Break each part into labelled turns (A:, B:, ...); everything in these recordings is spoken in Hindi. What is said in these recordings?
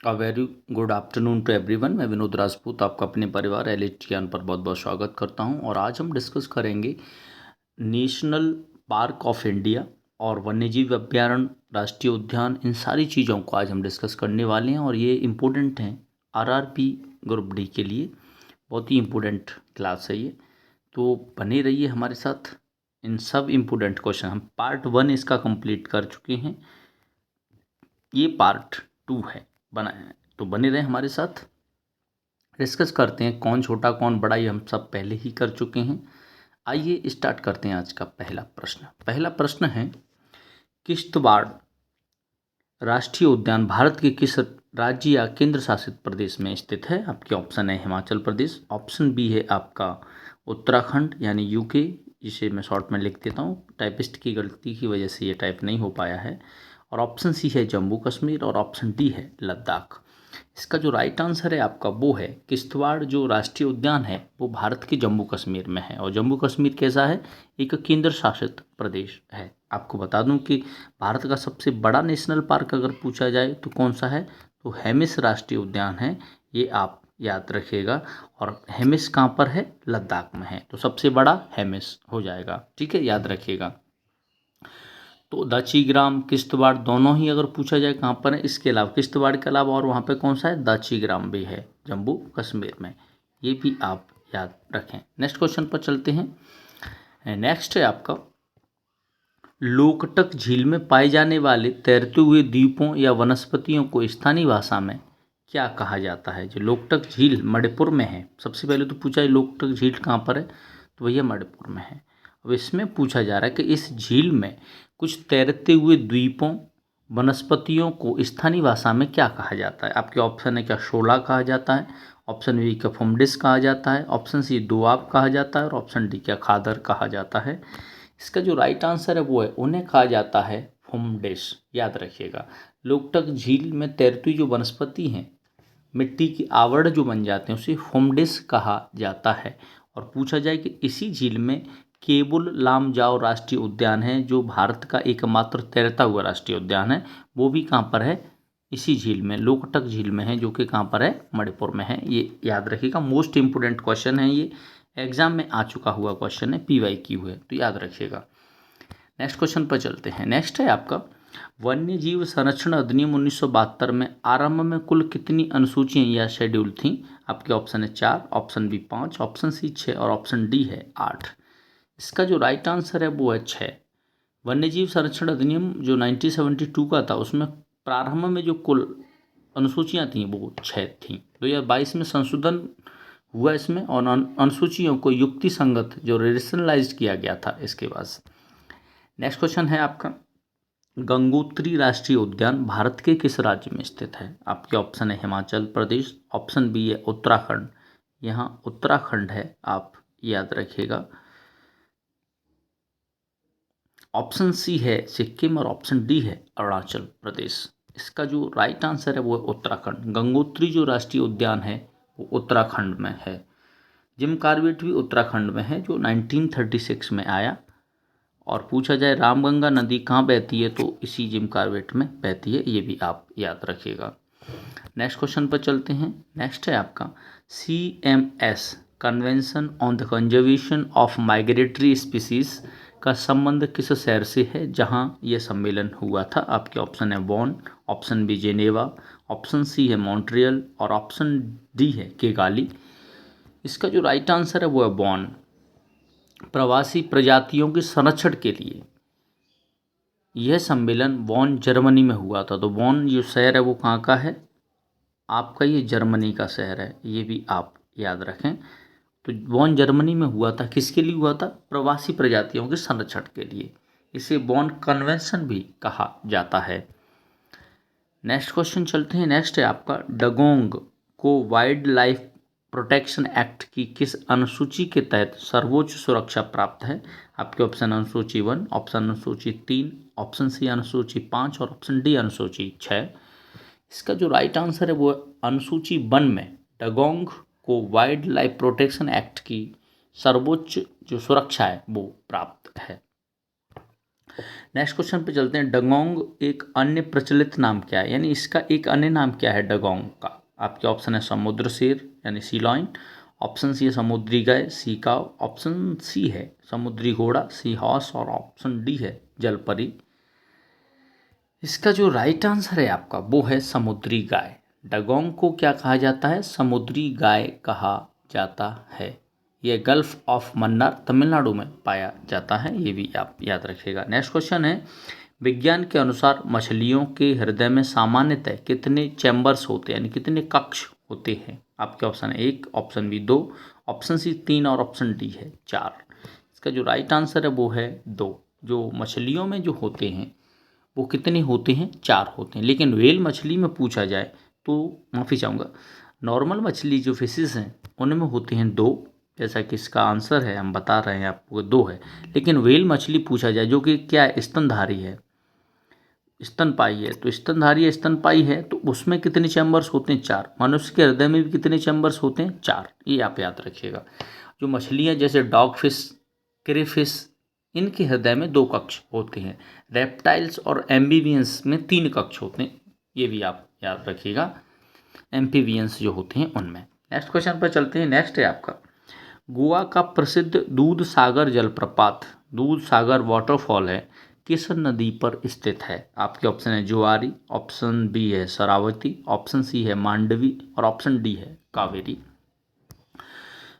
A: A very good afternoon to everyone. मैं विनोद राजपूत आपका अपने परिवार एलिट ज्ञान पर बहुत बहुत स्वागत करता हूं और आज हम डिस्कस करेंगे नेशनल पार्क ऑफ इंडिया और वन्यजीव अभ्यारण्य, राष्ट्रीय उद्यान, इन सारी चीज़ों को आज हम डिस्कस करने वाले हैं और ये इम्पोर्टेंट हैं आरआरपी ग्रुप डी के लिए। बहुत ही इम्पोर्टेंट क्लास है ये, तो बने रहिए हमारे साथ। इन सब इम्पोर्टेंट क्वेश्चन हम पार्ट 1 इसका कंप्लीट कर चुके हैं, ये पार्ट 2 है बना है, तो बने रहे हमारे साथ। डिस्कस करते हैं कौन छोटा कौन बड़ा, ये हम सब पहले ही कर चुके हैं। आइए स्टार्ट करते हैं आज का पहला प्रश्न। पहला प्रश्न है, किश्तवाड़ राष्ट्रीय उद्यान भारत के किस राज्य या केंद्र शासित प्रदेश में स्थित है? आपके ऑप्शन है हिमाचल प्रदेश, ऑप्शन बी है आपका उत्तराखंड यानी यूके, जिसे मैं शॉर्ट में लिख देता हूँ, टाइपिस्ट की गलती की वजह से ये टाइप नहीं हो पाया है, और ऑप्शन सी है जम्मू कश्मीर, और ऑप्शन डी है लद्दाख। इसका जो राइट आंसर है आपका वो है किश्तवाड़ जो राष्ट्रीय उद्यान है वो भारत के जम्मू कश्मीर में है। और जम्मू कश्मीर कैसा है? एक केंद्र शासित प्रदेश है। आपको बता दूं कि भारत का सबसे बड़ा नेशनल पार्क अगर पूछा जाए तो कौन सा है, तो हेमिस राष्ट्रीय उद्यान है, ये आप याद रखिएगा। और हेमिस कहाँ पर है? लद्दाख में है, तो सबसे बड़ा हेमिस हो जाएगा। ठीक है, याद रखिएगा। तो दाचीग्राम किश्तवाड़ दोनों ही अगर पूछा जाए कहाँ पर है, इसके अलावा किश्तवाड़ के अलावा और वहाँ पे कौन सा है? दाचीग्राम भी है जम्मू कश्मीर में, ये भी आप याद रखें। नेक्स्ट क्वेश्चन पर चलते हैं। नेक्स्ट है आपका, लोकटक झील में पाए जाने वाले तैरते हुए द्वीपों या वनस्पतियों को स्थानीय भाषा में क्या कहा जाता है? जो लोकटक झील मणिपुर में है, सबसे पहले तो पूछा है लोकटक झील कहाँ पर है, तो भैया मणिपुर में है। अब इसमें पूछा जा रहा है कि इस झील में कुछ तैरते हुए द्वीपों वनस्पतियों को स्थानीय भाषा में क्या कहा जाता है? आपके ऑप्शन है, क्या शोला कहा जाता है, ऑप्शन बी क्या फुमडिस कहा जाता है, ऑप्शन सी दोआब कहा जाता है, और ऑप्शन डी क्या खादर कहा जाता है? इसका जो राइट आंसर है वो है, उन्हें कहा जाता है फुमडिस। याद रखिएगा, लोकटक झील में तैरती जो वनस्पति हैं, मिट्टी की आवरण जो बन जाते हैं, उसे फुमडिस कहा जाता है। और पूछा जाए कि इसी झील में केबुल लामजाओ राष्ट्रीय उद्यान है, जो भारत का एकमात्र तैरता हुआ राष्ट्रीय उद्यान है, वो भी कहाँ पर है? इसी झील में, लोकटक झील में है, जो कि कहाँ पर है? मणिपुर में है। ये याद रखिएगा, मोस्ट इंपोर्टेंट क्वेश्चन है, ये एग्जाम में आ चुका हुआ क्वेश्चन है, PYQ है, तो याद रखिएगा। नेक्स्ट क्वेश्चन पर चलते हैं। नेक्स्ट है आपका, वन्यजीव संरक्षण अधिनियम 1972 में आरंभ में कुल कितनी अनुसूचियां या शेड्यूल थीं? आपके ऑप्शन है 4, ऑप्शन बी 5, ऑप्शन सी 6, और ऑप्शन डी है 8। इसका जो राइट आंसर है वो है 6। वन्यजीव संरक्षण अधिनियम जो 1972 का था, उसमें प्रारंभ में जो कुल अनुसूचियां थीं वो 6 थीं। 2022 में संशोधन हुआ इसमें, और अनुसूचियों को युक्ति संगत जो रेशनलाइज किया गया था इसके बाद। नेक्स्ट क्वेश्चन है आपका, गंगोत्री राष्ट्रीय उद्यान भारत के किस राज्य में स्थित है? आपके ऑप्शन है हिमाचल प्रदेश, ऑप्शन बी है उत्तराखंड, यहाँ उत्तराखंड है, आप याद रखिएगा, ऑप्शन सी है सिक्किम, और ऑप्शन डी है अरुणाचल प्रदेश। इसका जो राइट आंसर है वो है उत्तराखंड। गंगोत्री जो राष्ट्रीय उद्यान है वो उत्तराखंड में है। जिम कॉर्बेट भी उत्तराखंड में है, जो 1936 में आया। और पूछा जाए रामगंगा नदी कहाँ बहती है, तो इसी जिम कॉर्बेट में बहती है, ये भी आप याद रखिएगा। नेक्स्ट क्वेश्चन पर चलते हैं। नेक्स्ट है आपका, CMS convention on the conservation of migratory species का संबंध किस शहर से है जहां यह सम्मेलन हुआ था? आपके ऑप्शन है Bonn, option B Geneva, option C है मॉन्ट्रियल, और ऑप्शन डी है किगाली। इसका जो राइट आंसर है वो है बॉन। प्रवासी प्रजातियों के संरक्षण के लिए यह सम्मेलन बॉन जर्मनी में हुआ था। तो बॉन जो शहर है वो कहाँ का है? आपका ये जर्मनी का शहर है, ये भी आप याद रखें। तो बॉन जर्मनी में हुआ था, किसके लिए हुआ था? प्रवासी प्रजातियों के संरक्षण के लिए। इसे बॉन कन्वेंशन भी कहा जाता है। नेक्स्ट क्वेश्चन चलते हैं। नेक्स्ट है आपका, डगोंग को वाइल्ड लाइफ प्रोटेक्शन एक्ट की किस अनुसूची के तहत सर्वोच्च सुरक्षा प्राप्त है? आपके ऑप्शन अनुसूची 1, ऑप्शन अनुसूची 3, ऑप्शन सी अनुसूची 5, और ऑप्शन डी अनुसूची 6। इसका जो राइट आंसर है वो अनुसूची 1 में डगोंग को वाइल्ड लाइफ प्रोटेक्शन एक्ट की सर्वोच्च जो सुरक्षा है वो प्राप्त है। नेक्स्ट क्वेश्चन पे चलते हैं। डगोंग एक अन्य प्रचलित नाम क्या है, यानी इसका एक अन्य नाम क्या है डगोंग का। आपके ऑप्शन है समुद्र शेर यानी सी लॉयन, ऑप्शन सी है समुद्री गाय सी काव, ऑप्शन सी है समुद्री घोड़ा सी हॉर्स, और ऑप्शन डी है जलपरी। इसका जो राइट आंसर है आपका वो है समुद्री गाय। डगोंग को क्या कहा जाता है, समुद्री गाय कहा जाता है। यह गल्फ ऑफ मन्नार तमिलनाडु में पाया जाता है, ये भी आप याद रखिएगा। नेक्स्ट क्वेश्चन है। विज्ञान के अनुसार मछलियों के हृदय में सामान्यतः कितने चैम्बर्स होते हैं, यानी कितने कक्ष होते हैं। आपके ऑप्शन है 1, ऑप्शन बी 2, ऑप्शन सी 3 और ऑप्शन डी है 4। इसका जो राइट आंसर है वो है 2। जो मछलियों में जो होते हैं वो कितने होते हैं, 4 होते हैं। लेकिन व्हेल मछली में पूछा जाए तो माफ़ी चाहूँगा, नॉर्मल मछली जो फिशेस हैं उनमें होते हैं 2, जैसा कि इसका आंसर है हम बता रहे हैं आपको 2 है। लेकिन व्हेल मछली पूछा जाए जो कि क्या है, स्तनधारी है, स्तनपाई है, तो स्तनधारी है स्तनपाई है, तो उसमें कितने चैम्बर्स होते हैं, 4। मनुष्य के हृदय में भी कितने चैम्बर्स होते हैं, 4। ये आप याद रखिएगा। जो मछलियाँ जैसे डॉग फिश, क्रेफिश, इनके हृदय में 2 कक्ष होते हैं। रेप्टाइल्स और एम्फीबियंस में 3 कक्ष होते हैं, ये भी आप याद रखिएगा, एम्फीबियंस जो होते हैं उनमें। नेक्स्ट क्वेश्चन पर चलते हैं। नेक्स्ट है आपका, गोवा का प्रसिद्ध दूध सागर जलप्रपात, दूध सागर वाटरफॉल है, किस नदी पर स्थित है। आपके ऑप्शन है जुआरी, ऑप्शन बी है शरावती, ऑप्शन सी है मांडवी और ऑप्शन डी है कावेरी।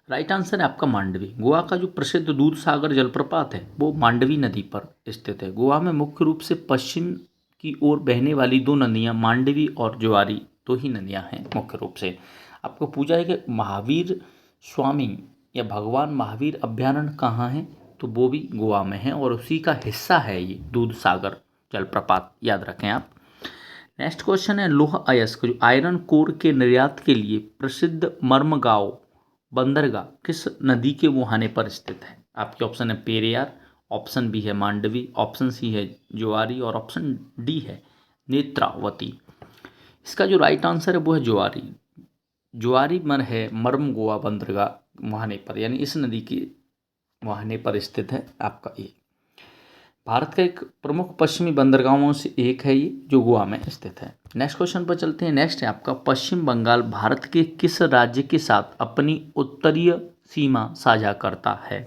A: राइट आंसर है आपका मांडवी। गोवा का जो प्रसिद्ध दूध सागर जलप्रपात है वो मांडवी नदी पर स्थित है। गोवा में मुख्य रूप से पश्चिम की ओर बहने वाली 2 नदियां मांडवी और जुआरी 2 ही नदियां हैं मुख्य रूप से। आपको पूछा है कि महावीर स्वामी या भगवान महावीर अभ्यारण्य कहाँ है, तो वो भी गोवा में है और उसी का हिस्सा है ये दूध सागर जलप्रपात, याद रखें आप। नेक्स्ट क्वेश्चन है। लौह अयस्क जो आयरन कोर के निर्यात के लिए प्रसिद्ध मर्मगांव बंदरगाह किस नदी के मुहाने पर स्थित है। आपके ऑप्शन है पेरियार, ऑप्शन बी है मांडवी, ऑप्शन सी है जुआरी और ऑप्शन डी है नेत्रावती। इसका जो राइट आंसर है वो है जुआरी। जुआरी मर है मर्म गोवा बंदरगाह मुहाने पर, यानी इस नदी के मुहाने पर स्थित है आपका ये। भारत का एक प्रमुख पश्चिमी बंदरगाहों से एक है ये, जो गोवा में स्थित है। नेक्स्ट क्वेश्चन पर चलते हैं। नेक्स्ट है आपका, पश्चिम बंगाल भारत के किस राज्य के साथ अपनी उत्तरीय सीमा साझा करता है।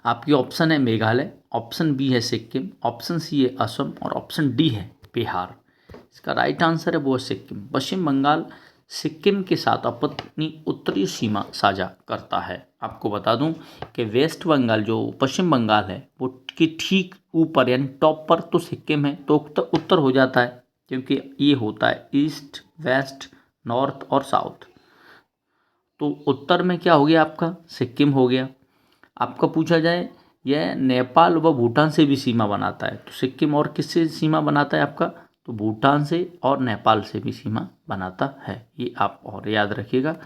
A: आपकी ऑप्शन है मेघालय, ऑप्शन बी है सिक्किम, ऑप्शन सी है असम और ऑप्शन डी है बिहार। इसका राइट आंसर है वो है सिक्किम। पश्चिम बंगाल सिक्किम के साथ अपनी उत्तरी सीमा साझा करता है। आपको बता दूं कि वेस्ट बंगाल जो पश्चिम बंगाल है वो कि ठीक ऊपर यानी टॉप पर तो सिक्किम है, तो उत्तर हो जाता है क्योंकि ये होता है ईस्ट वेस्ट नॉर्थ और साउथ। तो उत्तर में क्या हो गया आपका, सिक्किम हो गया। आपका पूछा जाए यह नेपाल व भूटान से भी सीमा बनाता है, तो सिक्किम और किससे सीमा बनाता है आपका, तो भूटान से और नेपाल से भी सीमा बनाता है, ये आप और याद रखिएगा।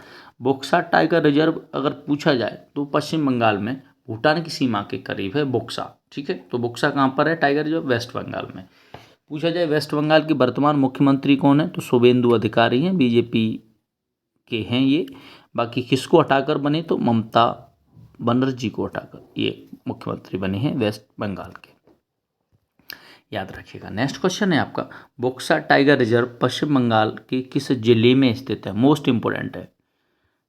A: बोक्सा टाइगर रिजर्व अगर पूछा जाए तो पश्चिम बंगाल में भूटान की सीमा के करीब है बोक्सा, ठीक है। तो बोक्सा कहाँ पर है टाइगर रिजर्व, वेस्ट बंगाल में। पूछा जाए वेस्ट बंगाल के वर्तमान मुख्यमंत्री कौन है, तो शुभेंदु अधिकारी हैं, बीजेपी के हैं ये। बाकी किसको हटाकर बने, तो ममता बनर्जी को हटाकर ये मुख्यमंत्री बने हैं वेस्ट बंगाल के, याद रखिएगा। नेक्स्ट क्वेश्चन है आपका, बोक्सा टाइगर रिजर्व पश्चिम बंगाल के किस जिले में स्थित है, मोस्ट इंपोर्टेंट है,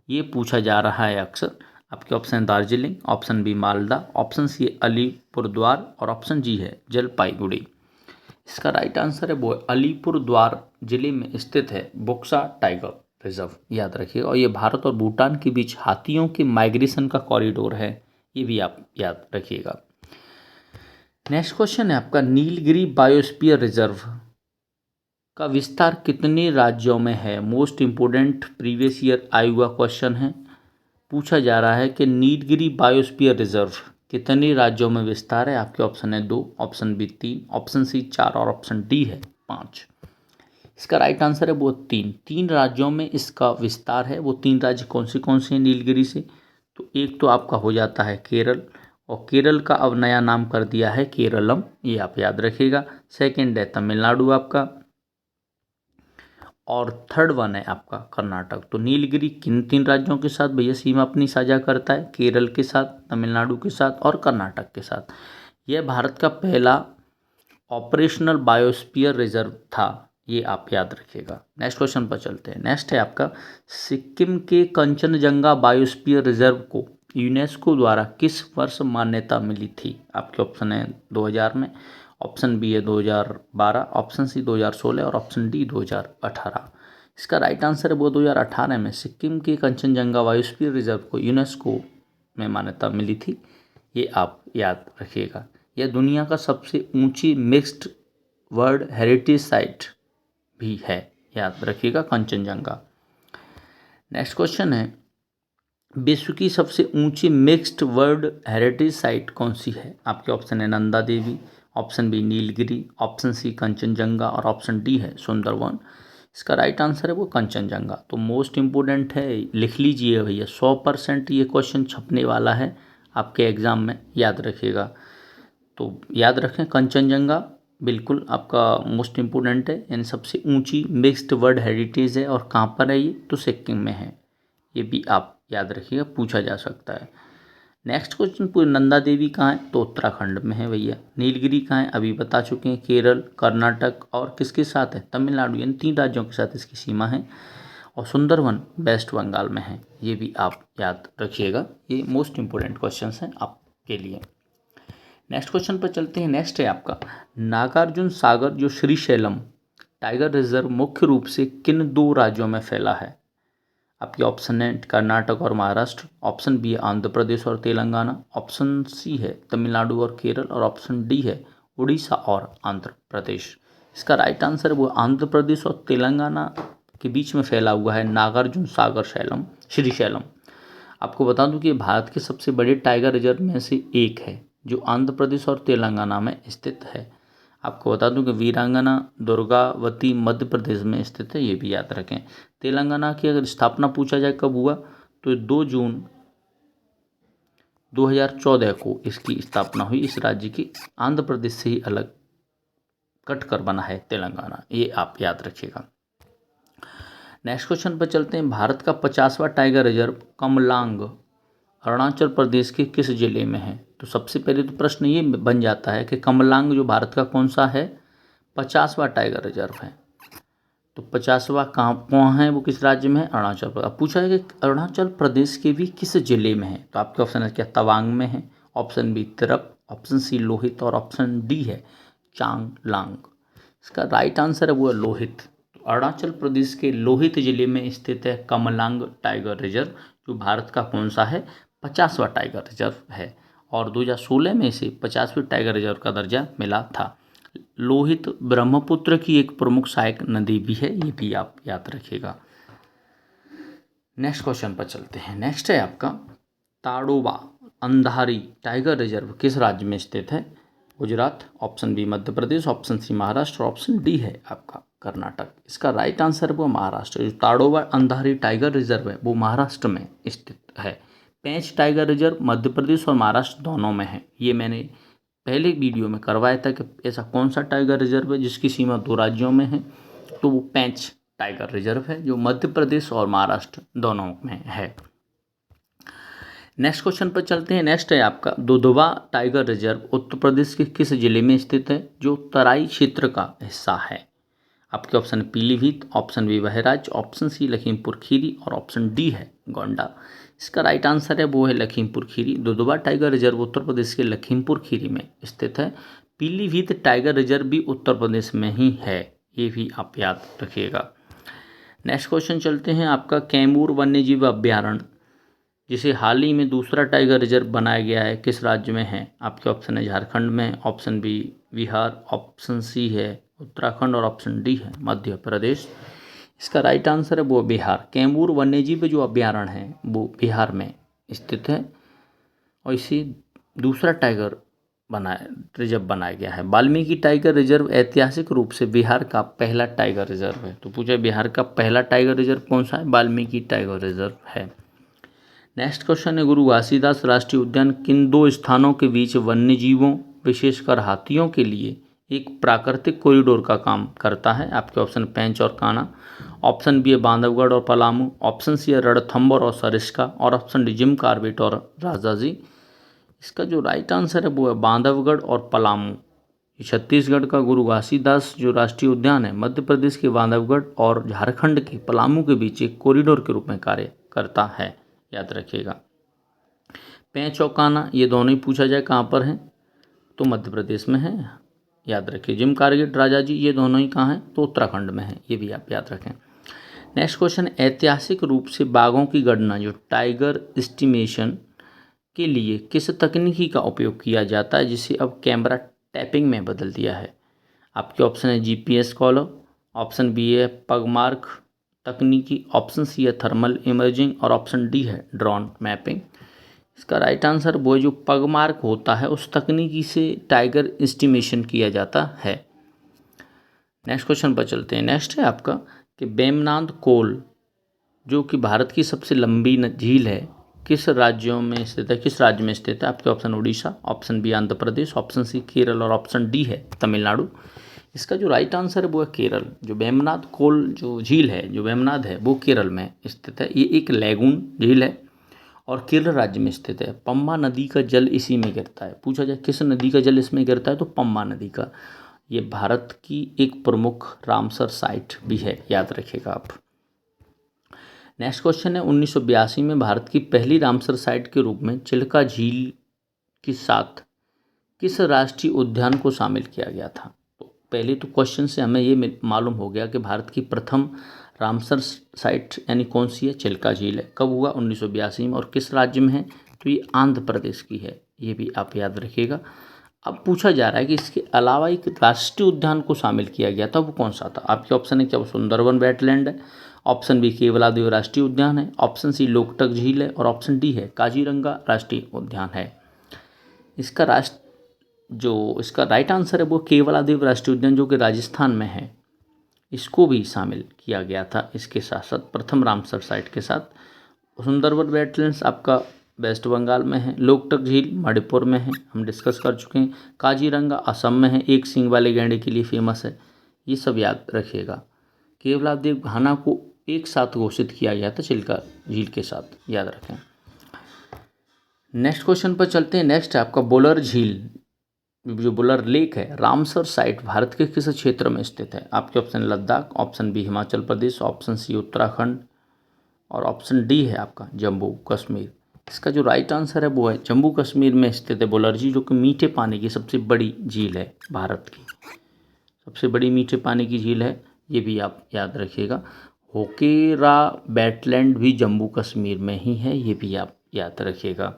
A: ये पूछा जा रहा है अक्सर। आपके option Darjeeling, option B Malda, option C Alipurduar और ऑप्शन जी है जलपाईगुड़ी। इसका राइट आंसर है वो अलीपुरद्वार जिले में स्थित है बोक्सा टाइगर रिजर्व, याद रखिएगा। और ये भारत और भूटान के बीच हाथियों के माइग्रेशन का कॉरिडोर है, ये भी आप याद रखिएगा। नेक्स्ट क्वेश्चन है आपका, नीलगिरी बायोस्फीयर रिजर्व का विस्तार कितने राज्यों में है, मोस्ट इंपोर्टेंट प्रीवियस ईयर आया हुआ क्वेश्चन है। पूछा जा रहा है कि नीलगिरी बायोस्फीयर रिजर्व कितने राज्यों में विस्तार है। आपके ऑप्शन है 2, ऑप्शन बी 3, ऑप्शन सी 4 और ऑप्शन डी है 5। इसका राइट आंसर है वो 3 राज्यों में इसका विस्तार है। वो 3 राज्य कौन से हैं नीलगिरी से, तो एक तो आपका हो जाता है केरल, और केरल का अब नया नाम कर दिया है केरलम, ये आप याद रखिएगा। सेकंड है तमिलनाडु आपका, और थर्ड वन है आपका कर्नाटक। तो नीलगिरी किन 3 राज्यों के साथ भैया सीमा अपनी साझा करता है, केरल के साथ, तमिलनाडु के साथ और कर्नाटक के साथ। यह भारत का पहला ऑपरेशनल बायोस्फीयर रिजर्व था, ये आप याद रखिएगा। नेक्स्ट क्वेश्चन पर चलते हैं। नेक्स्ट है आपका, सिक्किम के कंचनजंगा बायोस्फीयर रिजर्व को यूनेस्को द्वारा किस वर्ष मान्यता मिली थी? आपके ऑप्शन है 2000 में, ऑप्शन बी है 2012, ऑप्शन सी 2016 और ऑप्शन डी 2018। इसका राइट आंसर है वो 2018 में सिक्किम के कंचनजंगा बायोस्फीयर रिजर्व को यूनेस्को में मान्यता मिली थी, ये आप याद रखिएगा। यह दुनिया का सबसे ऊंची मिक्स्ड वर्ल्ड हेरिटेज साइट भी है, याद रखिएगा कंचनजंगा। नेक्स्ट क्वेश्चन है, विश्व की सबसे ऊंची मिक्स्ड वर्ल्ड हेरिटेज साइट कौन सी है? आपके ऑप्शन है Nanda Devi, option B Nilgiri, option C Kanchenjunga और ऑप्शन डी है सुंदरवन। इसका राइट आंसर है वो कंचनजंगा। तो मोस्ट इम्पोर्टेंट है, लिख लीजिए भैया, 100% ये क्वेश्चन छपने वाला है आपके एग्ज़ाम में, याद रखिएगा। तो याद रखें कंचनजंगा बिल्कुल आपका मोस्ट इम्पोर्टेंट है, यानी सबसे ऊंची मिक्स्ड वर्ल्ड हेरिटेज है। और कहाँ पर है ये? तो सिक्किम में है, ये भी आप याद रखिएगा, पूछा जा सकता है। नेक्स्ट क्वेश्चन, पूरी नंदा देवी कहाँ है? तो उत्तराखंड में है भैया। नीलगिरी कहाँ है? अभी बता चुके हैं, केरल, कर्नाटक और किसके साथ है? तमिलनाडु, यानी 3 राज्यों के साथ इसकी सीमा है। और सुंदरवन वेस्ट बंगाल में है, ये भी आप याद रखिएगा। ये मोस्ट इंपोर्टेंट क्वेश्चन हैं आपके लिए। नेक्स्ट क्वेश्चन पर चलते हैं। नेक्स्ट है आपका, नागार्जुन सागर जो श्रीशैलम टाइगर रिजर्व मुख्य रूप से किन 2 राज्यों में फैला है? आपके ऑप्शन है कर्नाटक और महाराष्ट्र, ऑप्शन बी है आंध्र प्रदेश और तेलंगाना, ऑप्शन सी है तमिलनाडु और केरल और ऑप्शन डी है उड़ीसा और आंध्र प्रदेश। इसका राइट आंसर वो आंध्र प्रदेश और तेलंगाना के बीच में फैला हुआ है नागार्जुन सागर शैलम श्रीशैलम। आपको बता दूं कि भारत के सबसे बड़े टाइगर रिजर्व में से एक है जो आंध्र प्रदेश और तेलंगाना में स्थित है। आपको बता दूं कि वीरांगना दुर्गावती मध्य प्रदेश में स्थित है, ये भी याद रखें। तेलंगाना की अगर स्थापना पूछा जाए कब हुआ, तो 2 जून 2014 को इसकी स्थापना हुई। इस राज्य की आंध्र प्रदेश से ही अलग कटकर बना है तेलंगाना, ये आप याद रखिएगा। नेक्स्ट क्वेश्चन पर चलते हैं। भारत का 50वां टाइगर रिजर्व कमलांग अरुणाचल प्रदेश के किस जिले में है? तो सबसे पहले तो प्रश्न ये बन जाता है कि कमलांग जो भारत का कौन सा है 50वां टाइगर रिजर्व है, तो 50वां कहाँ है, वो किस राज्य में है? अरुणाचल प्रदेश। अब पूछा है कि अरुणाचल प्रदेश के भी किस जिले में है, तो आपके ऑप्शन है क्या? तवांग में है, option B Tirap, option C Lohit और ऑप्शन डी है चांगलांग। इसका राइट आंसर है वो है लोहित। तो अरुणाचल प्रदेश के लोहित जिले में स्थित है कमलांग टाइगर रिजर्व, जो भारत का कौन सा है 50वां टाइगर रिजर्व है। और 2016 में इसे 50वीं टाइगर रिजर्व का दर्जा मिला था। लोहित ब्रह्मपुत्र की एक प्रमुख सहायक नदी भी है, ये भी आप याद रखिएगा। नेक्स्ट क्वेश्चन पर चलते हैं। नेक्स्ट है आपका, ताड़ोबा अंधारी टाइगर रिजर्व किस राज्य में स्थित है? Gujarat, option B Madhya Pradesh, option C Maharashtra, option D है आपका कर्नाटक। इसका राइट आंसर वो महाराष्ट्र। जो ताड़ोबा अंधारी टाइगर रिजर्व है वो महाराष्ट्र में स्थित है। पेंच टाइगर रिजर्व मध्य प्रदेश और महाराष्ट्र दोनों में है। ये मैंने पहले वीडियो में करवाया था कि ऐसा कौन सा टाइगर रिजर्व है जिसकी सीमा 2 राज्यों में है, तो वो पेंच टाइगर रिजर्व है जो मध्य प्रदेश और महाराष्ट्र दोनों में है। नेक्स्ट क्वेश्चन पर चलते हैं। नेक्स्ट है आपका, दुधवा टाइगर रिजर्व उत्तर प्रदेश के किस जिले में स्थित है जो तराई क्षेत्र का हिस्सा है? आपके option Pilibhit, option B Bahraich, option C Lakhimpur Kheri और ऑप्शन डी है गोंडा। इसका राइट आंसर है वो है लखीमपुर खीरी। दुधवा टाइगर रिजर्व उत्तर प्रदेश के लखीमपुर खीरी में स्थित है। पीलीभीत टाइगर रिजर्व भी उत्तर प्रदेश में ही है, ये भी आप याद रखिएगा। नेक्स्ट क्वेश्चन चलते हैं आपका, कैमूर वन्यजीव अभ्यारण्य जिसे हाल ही में दूसरा टाइगर रिजर्व बनाया गया है किस राज्य में है? आपके ऑप्शन है झारखंड में, option B Bihar, option C है उत्तराखंड और ऑप्शन डी है मध्य प्रदेश। इसका राइट आंसर है वो बिहार। कैमूर वन्यजीव जो अभ्यारण्य है वो बिहार में स्थित है और इसे दूसरा टाइगर रिजर्व बनाया गया है। वाल्मीकि टाइगर रिजर्व ऐतिहासिक रूप से बिहार का पहला टाइगर रिजर्व है। तो पूछा बिहार का पहला टाइगर रिजर्व कौन सा है? वाल्मीकि टाइगर रिजर्व है। नेक्स्ट क्वेश्चन है, गुरु घासीदास राष्ट्रीय उद्यान किन 2 स्थानों के बीच वन्यजीवों विशेषकर हाथियों के लिए एक प्राकृतिक कॉरिडोर का काम करता है? आपके ऑप्शन पेंच और कान्हा, ऑप्शन बी है बांधवगढ़ और पलामू, ऑप्शन सी है रणथंभौर और सरिस्का और ऑप्शन डी जिम कॉर्बेट और राजाजी। इसका जो राइट आंसर है वो है बांधवगढ़ और पलामू। छत्तीसगढ़ का गुरु घासीदास जो राष्ट्रीय उद्यान है मध्य प्रदेश के बांधवगढ़ और झारखंड के पलामू के बीच एक कॉरिडोर के रूप में कार्य करता है, याद रखिएगा। पेंच और कान्हा ये दोनों ही पूछा जाए कहाँ पर हैं, तो मध्य प्रदेश में है, याद रखिए। जिम कारगिल, राजा जी ये दोनों ही कहाँ हैं, तो उत्तराखंड में है, ये भी आप याद रखें। नेक्स्ट क्वेश्चन, ऐतिहासिक रूप से बाघों की गणना जो टाइगर एस्टिमेशन के लिए किस तकनीकी का उपयोग किया जाता है, जिसे अब कैमरा टैपिंग में बदल दिया है। आपके ऑप्शन है जीपीएस कॉलर, ऑप्शन बी है पगमार्क तकनीकी, ऑप्शन सी है थर्मल इमेजिंग और ऑप्शन डी है ड्रोन मैपिंग। इसका राइट आंसर वो जो पगमार्क होता है उस तकनीकी से टाइगर एस्टिमेशन किया जाता है। नेक्स्ट क्वेश्चन पर चलते हैं। नेक्स्ट है आपका कि वेमनाथ कोल जो कि भारत की सबसे लंबी झील है किस राज्यों में स्थित है, किस राज्य में स्थित है। आपके option Orissa, option B Andhra Pradesh, option C Kerala और ऑप्शन डी है तमिलनाडु। इसका जो राइट आंसर है वो है केरल। जो वेमनाथ कोल जो झील है, जो वेमनाथ है वो केरल में स्थित है। ये एक लैगून झील है और केरल राज्य में स्थित है। पम्बा नदी का जल इसी में गिरता है। पूछा जाए किस नदी का जल इसमें गिरता है, तो पम्बा नदी का। ये भारत की एक प्रमुख रामसर साइट भी है, याद रखिएगा आप। नेक्स्ट क्वेश्चन है 1982 में भारत की पहली रामसर साइट के रूप में चिल्का झील के साथ किस राष्ट्रीय उद्यान को शामिल किया गया था। तो पहले तो क्वेश्चन से हमें ये मालूम हो गया कि भारत की प्रथम रामसर साइट यानी कौन सी है, चिल्का झील है। कब हुआ, 1982 में, और किस राज्य में है, तो ये आंध्र प्रदेश की है, ये भी आप याद रखिएगा। अब पूछा जा रहा है कि इसके अलावा एक राष्ट्रीय उद्यान को शामिल किया गया था, वो कौन सा था। आपके ऑप्शन है क्या, वो सुंदरवन वेटलैंड है, ऑप्शन बी केवलादेव राष्ट्रीय उद्यान है, ऑप्शन सी लोकटक झील है और ऑप्शन डी है काजीरंगा राष्ट्रीय उद्यान है। इसका इसका राइट आंसर है वो केवलादेव राष्ट्रीय उद्यान जो कि राजस्थान में है, इसको भी शामिल किया गया था इसके साथ साथ प्रथम रामसर साइट के साथ। सुंदरवन वेटलैंड्स आपका वेस्ट बंगाल में है, लोकटक झील मणिपुर में है, हम डिस्कस कर चुके हैं। काजीरंगा असम में है, एक सींग वाले गैंडे के लिए फेमस है। ये सब याद रखिएगा। केवलादेव घाना को एक साथ घोषित किया गया था चिल्का झील के साथ, याद रखें। नेक्स्ट क्वेश्चन पर चलते हैं। नेक्स्ट है आपका बुलर झील जो बुलर लेक है रामसर साइट भारत के किस क्षेत्र में स्थित है। आपके option Ladakh, option B Himachal Pradesh, option C Uttarakhand और ऑप्शन डी है आपका जम्मू कश्मीर। इसका जो राइट आंसर है वो है जम्मू कश्मीर में स्थित है बुलर झील, जो कि मीठे पानी की सबसे बड़ी झील है, भारत की सबसे बड़ी मीठे पानी की झील है, ये भी आप याद रखिएगा। होकेरा वेटलैंड भी जम्मू कश्मीर में ही है, ये भी आप याद रखिएगा।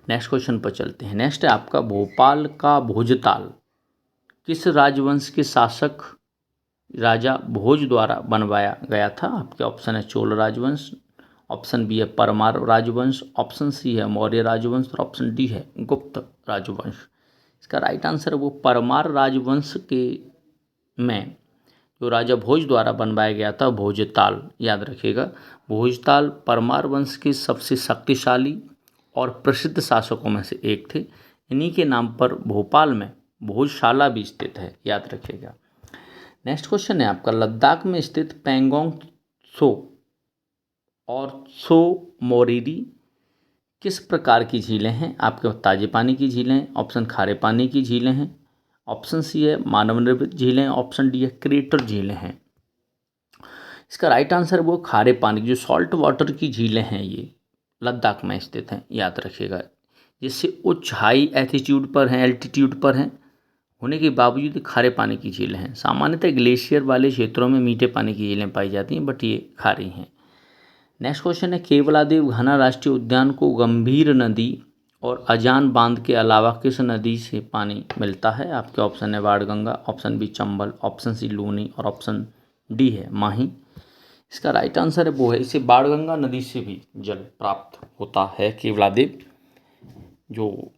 A: नेक्स्ट क्वेश्चन पर चलते हैं। नेक्स्ट है आपका भोपाल का भोजताल किस राजवंश के शासक राजा भोज द्वारा बनवाया गया था। आपके ऑप्शन है चोल राजवंश, ऑप्शन बी है परमार राजवंश, ऑप्शन सी है मौर्य राजवंश और ऑप्शन डी है गुप्त राजवंश। इसका राइट आंसर है वो परमार राजवंश के में जो राजा भोज द्वारा बनवाया गया था भोजताल, याद रखिएगा। भोजताल परमार वंश के सबसे शक्तिशाली और प्रसिद्ध शासकों में से एक थे। इन्हीं के नाम पर भोपाल में भोजशाला भी स्थित है, याद रखिएगा। नेक्स्ट क्वेश्चन है आपका लद्दाख में स्थित पैंगोंग त्सो और त्सो मोरिरी किस प्रकार की झीलें हैं। आपके ताजे पानी की झीलें, ऑप्शन खारे पानी की झीलें हैं, ऑप्शन सी है मानव निर्मित झीलें, ऑप्शन डी है क्रेटर झीलें हैं। इसका राइट आंसर वो खारे पानी जो सॉल्ट वाटर की झीलें हैं, ये लद्दाख में स्थित हैं, याद रखिएगा। जिससे उच्च हाई एल्टीट्यूड पर हैं, एल्टीट्यूड पर हैं होने के बावजूद खारे पानी की झीलें हैं। सामान्यतः ग्लेशियर वाले क्षेत्रों में मीठे पानी की झीलें पाई जाती हैं, बट ये खारी हैं। नेक्स्ट क्वेश्चन है केवलादेव घना राष्ट्रीय उद्यान को गंभीर नदी और अजान बांध के अलावा किस नदी से पानी मिलता है। आपके ऑप्शन है Banganga, option B Chambal, option C Luni और ऑप्शन डी है माही। इसका राइट आंसर है वो है इसे बाणगंगा नदी से भी जल प्राप्त होता है। केवलादेव जो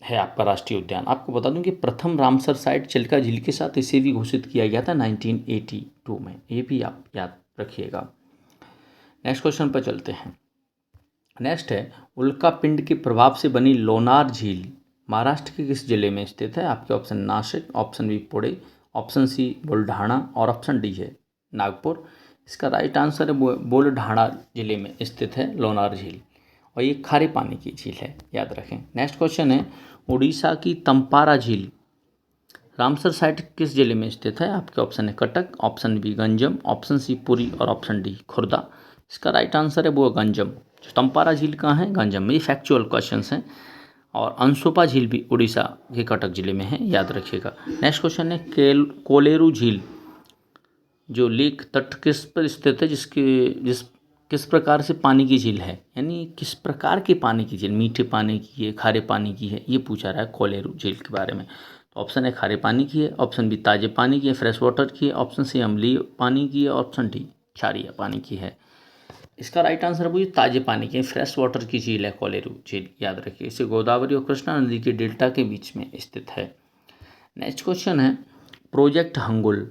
A: है आपका राष्ट्रीय उद्यान, आपको बता दूं कि प्रथम रामसर साइट चिल्का झील के साथ इसे भी घोषित किया गया था 1982 में, ये भी आप याद रखिएगा। नेक्स्ट क्वेश्चन पर चलते हैं। नेक्स्ट है उल्का पिंड के प्रभाव से बनी लोनार झील महाराष्ट्र के किस जिले में स्थित है। आपके option Nashik, option B Pune, option C Buldhana और ऑप्शन डी है नागपुर। इसका राइट आंसर है बुल्ढाना जिले में स्थित है लोनार झील। और ये खारे पानी की झील है, याद रखें। नेक्स्ट क्वेश्चन है, उड़ीसा की तंपारा झील रामसर साइट किस जिले में स्थित है? आपके ऑप्शन है Cuttack, option B Ganjam, option C Puri और ऑप्शन डी खुर्दा। इसका राइट आंसर है वो गंजम। जो तंपारा झील कहाँ है? गंजम में। ये फैक्चुअल क्वेश्चन हैं। और अंसोपा झील भी उड़ीसा के कटक जिले में है, याद रखिएगा। नेक्स्ट क्वेश्चन है, कोलेरू झील जो लेक तट किस पर स्थित है, किस प्रकार से पानी की झील है, यानी किस प्रकार के पानी की झील, मीठे पानी की है, खारे पानी की है, ये पूछा रहा है कोलेरू झील के बारे में। तो ऑप्शन है खारे पानी की है, ऑप्शन बी ताजे पानी की है, फ्रेश वाटर की है, ऑप्शन सी अम्लीय पानी की है, ऑप्शन डी क्षारीय पानी की है। इसका राइट आंसर वो ताजे पानी की फ्रेश वाटर की झील है कोलेरू झील, याद रखिए। इसे गोदावरी और कृष्णा नदी के डेल्टा के बीच में स्थित है। नेक्स्ट क्वेश्चन है, प्रोजेक्ट हंगुल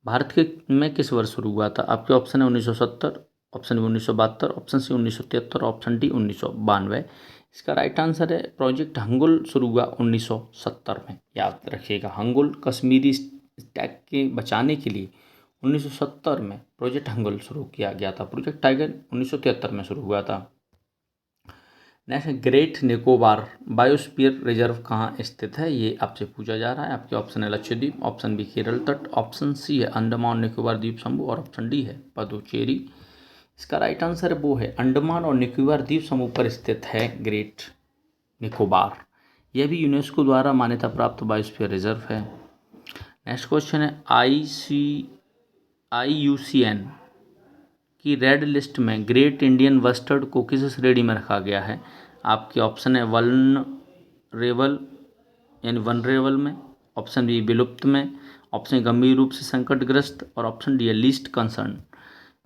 A: भारत के में किस वर्ष शुरू हुआ था? आपके ऑप्शन है 1970, option B 1972, option C 1973, option D 1992। इसका राइट आंसर है प्रोजेक्ट हंगुल शुरू हुआ 1970 में, याद रखिएगा। हंगुल कश्मीरी स्टैग के बचाने के लिए 1970 में प्रोजेक्ट हंगुल शुरू किया गया था। प्रोजेक्ट टाइगर 1973 में शुरू हुआ था। Next, great Nicobar biosphere reserve कहाँ स्थित है? ये आपसे पूछा जा रहा है। आपके ऑप्शन है लक्षद्वीप, ऑप्शन बी केरल तट, ऑप्शन सी है अंडमान निकोबार द्वीप समूह और ऑप्शन डी है पुडुचेरी। इसका राइट आंसर वो है अंडमान और निकोबार द्वीप समूह पर स्थित है ग्रेट निकोबार। यह भी यूनेस्को द्वारा मान्यता प्राप्त बायोस्फीयर रिजर्व है। नेक्स्ट क्वेश्चन है, IUCN की रेड लिस्ट में ग्रेट इंडियन बस्टर्ड को किस श्रेणी में रखा गया है? आपके ऑप्शन है वल्नरेबल यानी वनरेबल में, ऑप्शन बी विलुप्त में, ऑप्शन गंभीर रूप से संकटग्रस्त और ऑप्शन डी है लीस्ट कंसर्न।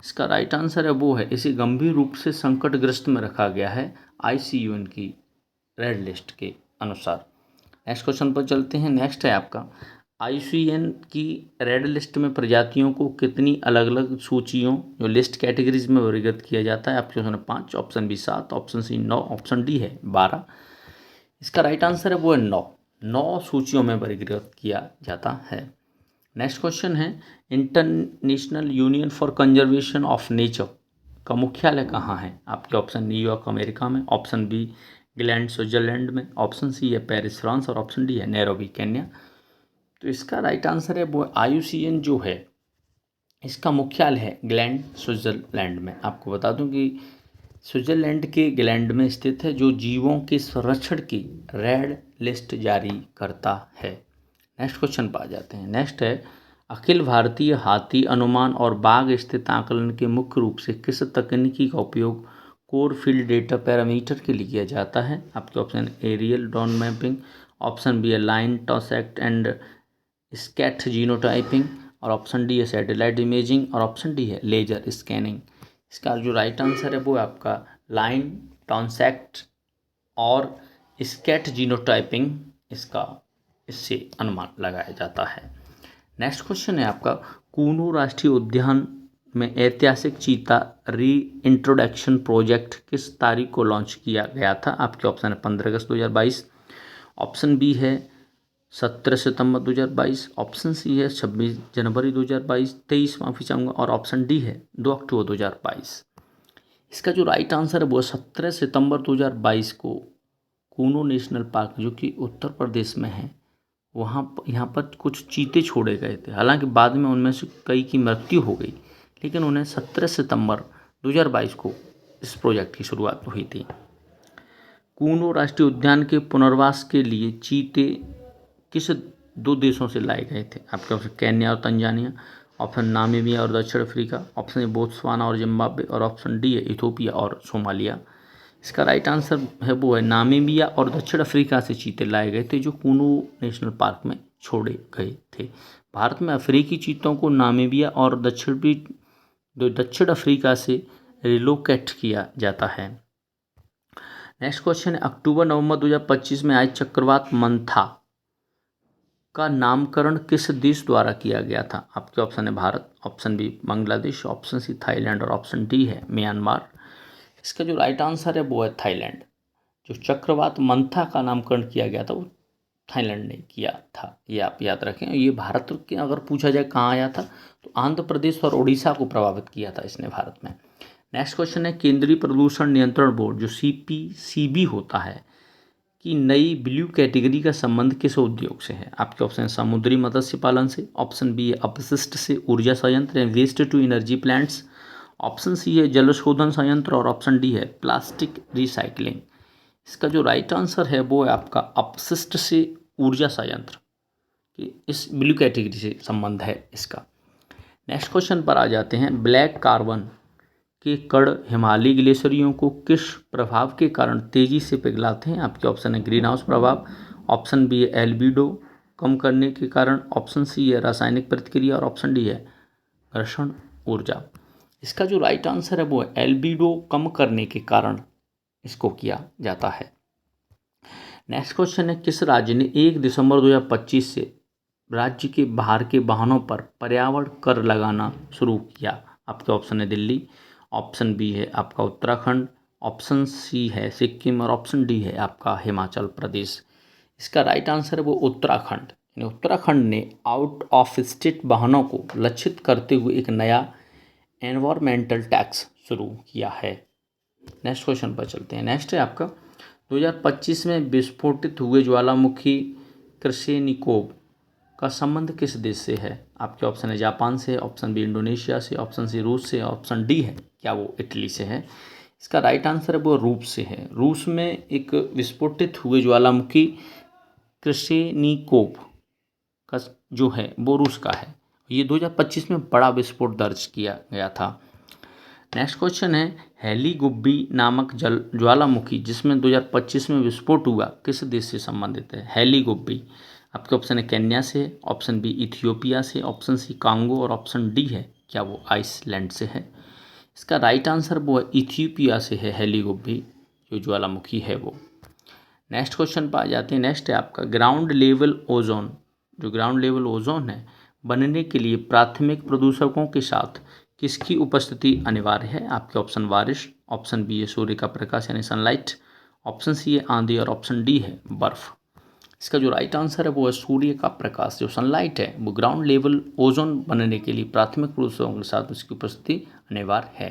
A: इसका राइट आंसर है वो है इसे गंभीर रूप से संकटग्रस्त में रखा गया है IUCN की रेड लिस्ट के अनुसार। नेक्स्ट क्वेश्चन पर चलते हैं। नेक्स्ट है आपका, IUCN की रेड लिस्ट में प्रजातियों को कितनी अलग अलग सूचियों जो लिस्ट कैटेगरीज में वर्गीकृत किया जाता है? आपके ऑप्शन है 5, option B 7, option C 9, option D है 12। इसका राइट आंसर है वो है 9 सूचियों में वर्गीकृत किया जाता है। नेक्स्ट क्वेश्चन है, international union for conservation of nature का मुख्यालय कहाँ है? आपके ऑप्शन न्यूयॉर्क अमेरिका में, ऑप्शन बी ग्लैंड स्विट्जरलैंड में, ऑप्शन सी है पेरिस फ्रांस और ऑप्शन डी है नैरोबी केन्या। तो इसका राइट आंसर है वो IUCN जो है इसका मुख्यालय है ग्लैंड स्विट्जरलैंड में। आपको बता दूं कि स्विट्जरलैंड के ग्लैंड में स्थित है, जो जीवों के संरक्षण की रेड लिस्ट जारी करता है। नेक्स्ट क्वेश्चन पर आ जाते हैं। नेक्स्ट है, अखिल भारतीय हाथी अनुमान और बाघ स्थिति आकलन के मुख्य रूप से किस तकनीकी का उपयोग कोर फील्ड डेटा पैरामीटर के लिए किया जाता है? आपके option aerial drone mapping, option B है line transect and scat genotyping और ऑप्शन डी है सैटेलाइट इमेजिंग और ऑप्शन डी है लेजर स्कैनिंग। इसका जो राइट आंसर है वो आपका लाइन टॉन्सेक्ट और स्कैट जीनोटाइपिंग, इससे अनुमान लगाया जाता है। नेक्स्ट क्वेश्चन है आपका, कूनू राष्ट्रीय उद्यान में ऐतिहासिक चीता री इंट्रोडक्शन प्रोजेक्ट किस तारीख को लॉन्च किया गया था? आपके ऑप्शन है 15 अगस्त 2022, ऑप्शन बी है 17 सितंबर 2022, ऑप्शन सी है 26 जनवरी 2023 माफ़ी चाहूँगा और ऑप्शन डी है 2 अक्टूबर 2022। इसका जो राइट आंसर है वो 17 सितंबर 2022 को कूनो नेशनल पार्क जो कि उत्तर प्रदेश में है यहाँ पर कुछ चीते छोड़े गए थे। हालांकि बाद में उनमें से कई की मृत्यु हो गई, लेकिन उन्हें 17 सितंबर 2022 को इस प्रोजेक्ट की शुरुआत हुई थी। कूनो राष्ट्रीय उद्यान के पुनर्वास के लिए चीते किस 2 देशों से लाए गए थे? आपके ऑप्शन केन्या और तंजानिया, ऑप्शन नामीबिया और दक्षिण अफ्रीका, ऑप्शन ए बोत्सवाना और जिम्बाब्वे और ऑप्शन डी है इथोपिया और सोमालिया। इसका राइट आंसर है वो है नामीबिया और दक्षिण अफ्रीका से चीते लाए गए थे जो कूनो नेशनल पार्क में छोड़े गए थे। भारत में अफ्रीकी चीतों को नामीबिया और दक्षिण अफ्रीका से रिलोकेट किया जाता है। नेक्स्ट क्वेश्चन है, अक्टूबर नवंबर 2025 में आए चक्रवात मंथा का नामकरण किस देश द्वारा किया गया था? आपके ऑप्शन है Bharat, option B Bangladesh, option C Thailand और ऑप्शन डी है म्यांमार। इसका जो राइट आंसर है वो है थाईलैंड। जो चक्रवात मंथा का नामकरण किया गया था वो थाईलैंड ने किया था, ये आप याद रखें। ये भारत के अगर पूछा जाए कहाँ आया था तो आंध्र प्रदेश और उड़ीसा को प्रभावित किया था इसने भारत में। नेक्स्ट क्वेश्चन है केंद्रीय प्रदूषण नियंत्रण बोर्ड जो CPCB होता है कि नई ब्लू कैटेगरी का संबंध किस उद्योग से है? आपके ऑप्शन है समुद्री मत्स्य पालन से, ऑप्शन बी है अपशिष्ट से ऊर्जा संयंत्र है waste to energy plants, option C है जल शोधन संयंत्र और ऑप्शन डी है प्लास्टिक रिसाइकलिंग। इसका जो राइट आंसर है वो है आपका अपशिष्ट से ऊर्जा संयंत्र कि इस ब्लू कैटेगरी से संबंध है इसका। नेक्स्ट क्वेश्चन पर आ जाते हैं। ब्लैक कार्बन के कण हिमालयी ग्लेशियरों को किस प्रभाव के कारण तेजी से पिघलाते हैं? आपके ऑप्शन है ग्रीन हाउस प्रभाव, ऑप्शन बी है एल्बिडो कम करने के कारण, ऑप्शन सी है रासायनिक प्रतिक्रिया और ऑप्शन डी है घर्षण ऊर्जा। इसका जो राइट आंसर है वो है एल्बिडो कम करने के कारण इसको किया जाता है। नेक्स्ट क्वेश्चन है किस राज्य ने 1 दिसंबर 2025 से राज्य के बाहर के वाहनों पर पर्यावरण कर लगाना शुरू किया? आपके ऑप्शन है दिल्ली, ऑप्शन बी है आपका उत्तराखंड, ऑप्शन सी है सिक्किम और ऑप्शन डी है आपका हिमाचल प्रदेश। इसका राइट आंसर है वो उत्तराखंड। यानी उत्तराखंड ने आउट ऑफ स्टेट वाहनों को लक्षित करते हुए एक नया एनवायरमेंटल टैक्स शुरू किया है। नेक्स्ट क्वेश्चन पर चलते हैं। नेक्स्ट है आपका 2025 में विस्फोटित हुए ज्वालामुखी क्रसेनिकोव का संबंध किस देश से है? आपके ऑप्शन है जापान से, ऑप्शन बी इंडोनेशिया से, ऑप्शन सी रूस से, ऑप्शन डी है क्या वो इटली से है? इसका राइट आंसर है वो रूस से है। रूस में एक विस्फोटित हुए ज्वालामुखी क्रसेनिकोव का जो है वो रूस का है। ये 2025 में बड़ा विस्फोट दर्ज किया गया था। नेक्स्ट क्वेश्चन है हेलीगुब्बी नामक ज्वालामुखी जिसमें 2025 में विस्फोट हुआ किस देश से संबंधित है? हेलीगुब्बी आपके ऑप्शन है केन्या से, ऑप्शन बी इथियोपिया से, ऑप्शन सी कांगो और ऑप्शन डी है क्या वो आइसलैंड से है? इसका राइट आंसर वो है इथियोपिया से है हेलीगुब्बी जो ज्वालामुखी है वो। नेक्स्ट क्वेश्चन पर आ जाते हैं। नेक्स्ट है आपका ग्राउंड लेवल ओजोन जो ग्राउंड लेवल ओजोन है बनने के लिए प्राथमिक प्रदूषकों के साथ किसकी उपस्थिति अनिवार्य है? आपके ऑप्शन बारिश, ऑप्शन बी है सूर्य का प्रकाश यानी सनलाइट, ऑप्शन सी है आंधी और ऑप्शन डी है बर्फ। इसका जो राइट आंसर है वो है सूर्य का प्रकाश जो सनलाइट है वो ग्राउंड लेवल ओजोन बनने के लिए प्राथमिक प्रदूषकों के साथ उसकी उपस्थिति अनिवार्य है।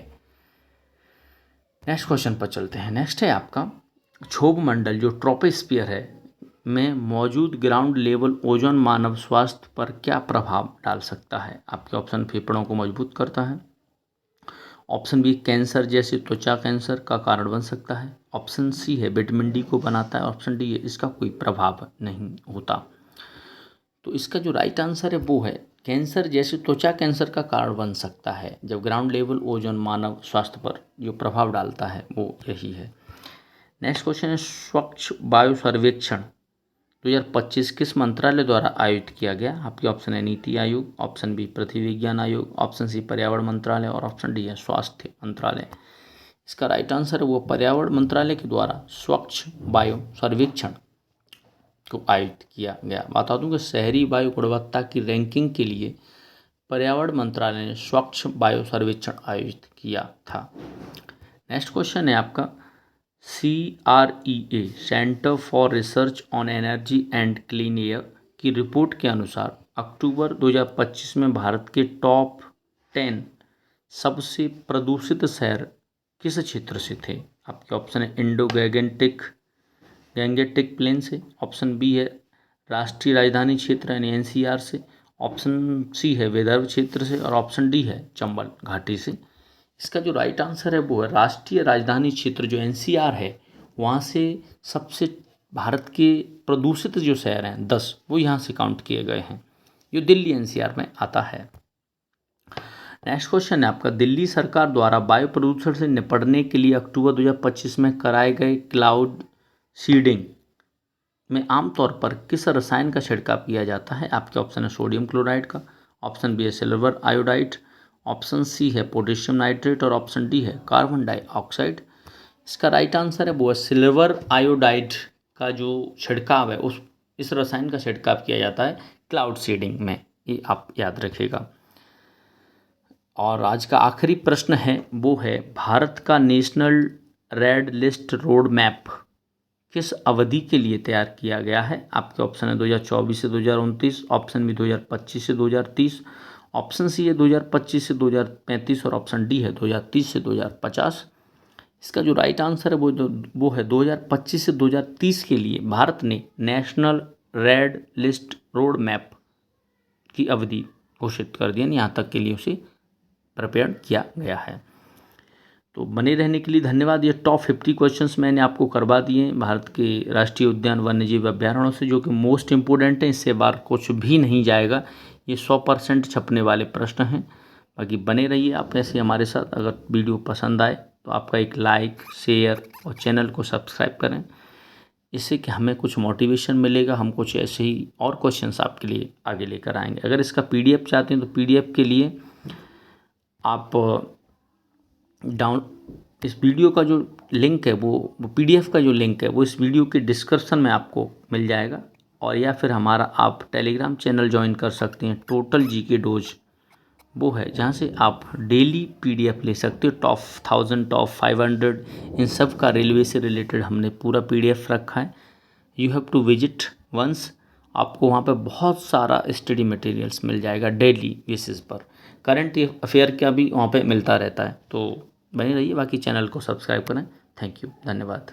A: नेक्स्ट क्वेश्चन पर चलते हैं। नेक्स्ट है आपका क्षोभ मंडल जो ट्रोपोस्फियर है में मौजूद ग्राउंड लेवल ओजोन मानव स्वास्थ्य पर क्या प्रभाव डाल सकता है? आपके ऑप्शन फेफड़ों को मजबूत करता है, ऑप्शन बी कैंसर जैसे त्वचा कैंसर का कारण बन सकता है, ऑप्शन सी है विटामिन डी को बनाता है, ऑप्शन डी है इसका कोई प्रभाव नहीं होता। तो इसका जो राइट आंसर है वो है कैंसर जैसे त्वचा कैंसर का कारण बन सकता है जब ग्राउंड लेवल ओजोन मानव स्वास्थ्य पर जो प्रभाव डालता है वो यही है। नेक्स्ट क्वेश्चन है स्वच्छ वायु सर्वेक्षण 2025 किस मंत्रालय द्वारा आयोजित किया गया? आपके ऑप्शन है नीति आयोग, ऑप्शन बी पृथ्वी विज्ञान आयोग, ऑप्शन सी पर्यावरण मंत्रालय और ऑप्शन डी है स्वास्थ्य मंत्रालय। इसका राइट आंसर है वो पर्यावरण मंत्रालय के द्वारा स्वच्छ वायु सर्वेक्षण को आयोजित किया गया। बता दूं कि शहरी वायु गुणवत्ता की रैंकिंग के लिए पर्यावरण मंत्रालय ने स्वच्छ वायु सर्वेक्षण आयोजित किया था। नेक्स्ट क्वेश्चन है आपका CREA centre for research on energy and clean air की रिपोर्ट के अनुसार अक्टूबर 2025 में भारत के टॉप 10 सबसे प्रदूषित शहर किस क्षेत्र से थे? आपके ऑप्शन है इंडो गैंगेटिक प्लेन से, ऑप्शन बी है राष्ट्रीय राजधानी क्षेत्र यानी NCR से, ऑप्शन सी है विदर्भ क्षेत्र से और ऑप्शन डी है चंबल घाटी से। इसका जो राइट आंसर है वो है राष्ट्रीय राजधानी क्षेत्र जो NCR है वहाँ से सबसे भारत के प्रदूषित जो शहर हैं 10 वो यहाँ से काउंट किए गए हैं। ये दिल्ली NCR में आता है। नेक्स्ट क्वेश्चन है आपका दिल्ली सरकार द्वारा वायु प्रदूषण से निपटने के लिए अक्टूबर 2025 में कराए गए क्लाउड सीडिंग में आमतौर पर किस रसायन का छिड़काव किया जाता है? आपके ऑप्शन है सोडियम क्लोराइड का, ऑप्शन बी है सिल्वर आयोडाइड, ऑप्शन सी है पोटेशियम नाइट्रेट और ऑप्शन डी है कार्बन डाइऑक्साइड। इसका राइट आंसर है वो है सिल्वर आयोडाइड का जो छिड़काव है इस रसायन का छिड़काव किया जाता है क्लाउड सीडिंग में, ये आप याद रखिएगा। और आज का आखिरी प्रश्न है वो है भारत का national red list road map किस अवधि के लिए तैयार किया गया है? आपके ऑप्शन है 2024 से 2029, ऑप्शन बी 2025 से 2030, ऑप्शन सी है 2025 से 2035 और ऑप्शन डी है 2030 से 2050। इसका जो राइट आंसर है वो है 2025 से 2030 के लिए भारत ने national red list road map की अवधि घोषित कर दी, यहाँ तक के लिए उसे प्रिपेयर किया गया है। तो बने रहने के लिए धन्यवाद। ये टॉप 50 क्वेश्चंस मैंने आपको करवा दिए हैं भारत के राष्ट्रीय उद्यान वन्यजीव अभ्यारण्यों से, जो कि मोस्ट इम्पोर्टेंट है, इससे बार कुछ भी नहीं जाएगा। ये 100% छपने वाले प्रश्न हैं। बाकी बने रहिए आप ऐसे हमारे साथ। अगर वीडियो पसंद आए तो आपका एक लाइक, शेयर और चैनल को सब्सक्राइब करें, इससे कि हमें कुछ मोटिवेशन मिलेगा। हम कुछ ऐसे ही और क्वेश्चंस आपके लिए आगे लेकर आएंगे। अगर इसका PDF चाहते हैं तो PDF के लिए आप इस वीडियो का जो लिंक है वो PDF का जो लिंक है वो इस वीडियो के डिस्क्रिप्शन में आपको मिल जाएगा, और या फिर हमारा आप टेलीग्राम चैनल ज्वाइन कर सकते हैं, टोटल GK डोज वो है, जहाँ से आप डेली PDF ले सकते हो। टॉप 1000, टॉप 500 इन सब का रेलवे से रिलेटेड हमने पूरा PDF रखा है। You have to visit once. आपको वहाँ पे बहुत सारा स्टडी मटेरियल्स मिल जाएगा डेली बेसिस पर। करंट अफेयर का भी वहाँ पे मिलता रहता है। तो बने रहिए, बाकी चैनल को सब्सक्राइब करें। थैंक यू, धन्यवाद।